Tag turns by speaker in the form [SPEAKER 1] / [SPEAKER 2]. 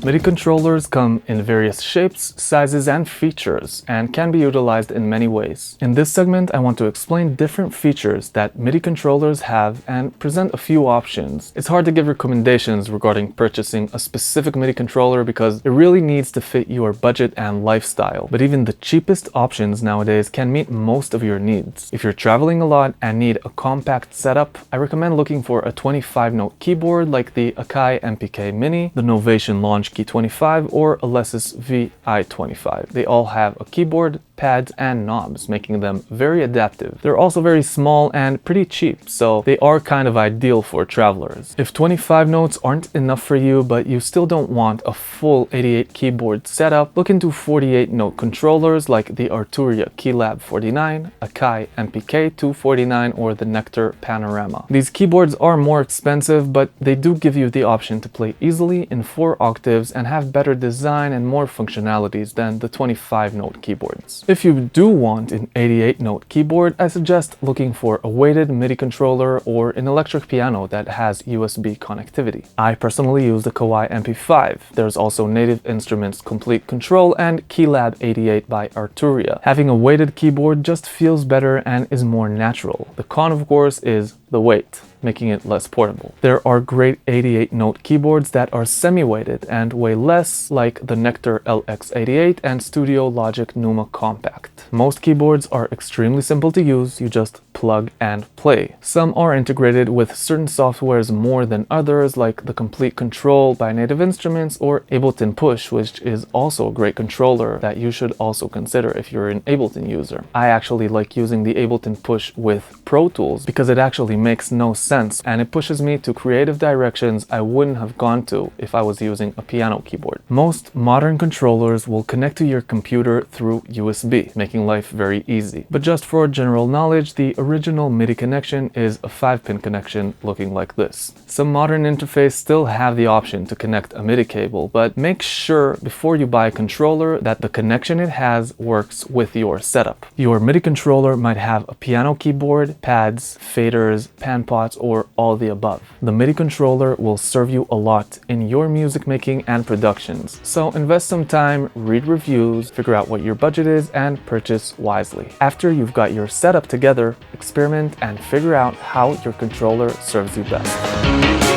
[SPEAKER 1] MIDI controllers come in various shapes, sizes, and features, and can be utilized in many ways. In this segment, I want to explain different features that MIDI controllers have and present a few options. It's hard to give recommendations regarding purchasing a specific MIDI controller because it really needs to fit your budget and lifestyle, but even the cheapest options nowadays can meet most of your needs. If you're traveling a lot and need a compact setup, I recommend looking for a 25-note keyboard like the AKAI MPK Mini, the Novation Launch Key 25, or ALESIS VI25. They all have a keyboard, pads, and knobs, making them very adaptive. They're also very small and pretty cheap, so they are kind of ideal for travelers. If 25 notes aren't enough for you, but you still don't want a full 88 keyboard setup, look into 48-note controllers like the ARTURIA KEYLAB 49, AKAI MPK 249, or the NEKTAR PANORAMA. These keyboards are more expensive, but they do give you the option to play easily in 4 octaves and have better design and more functionalities than the 25-note keyboards. If you do want an 88-note keyboard, I suggest looking for a weighted MIDI controller or an electric piano that has USB connectivity. I personally use the KOMPLETE MP5. There's also Native Instruments Complete Control and KEYLAB 88 by ARTURIA. Having a weighted keyboard just feels better and is more natural. The con, of course, is the weight, making it less portable. There are great 88-note keyboards that are semi-weighted and weigh less, like the NEKTAR LX88 and Studio Logic Numa Compact. Most keyboards are extremely simple to use, you just plug and play. Some are integrated with certain softwares more than others, like the Complete Control by Native Instruments or ABLETON Push, which is also a great controller that you should also consider if you're an ABLETON user. I actually like using the ABLETON Push with Pro Tools because it actually makes no sense and it pushes me to creative directions I wouldn't have gone to if I was using a piano keyboard. Most modern controllers will connect to your computer through USB, making life very easy. But just for general knowledge, the original MIDI connection is a 5-pin connection looking like this. Some modern interfaces still have the option to connect a MIDI cable, but make sure before you buy a controller that the connection it has works with your setup. Your MIDI controller might have a piano keyboard, pads, faders, pan pots, or all the above. The MIDI controller will serve you a lot in your music making and productions, so invest some time, read reviews, figure out what your budget is, and purchase wisely. After you've got your setup together, experiment and figure out how your controller serves you best.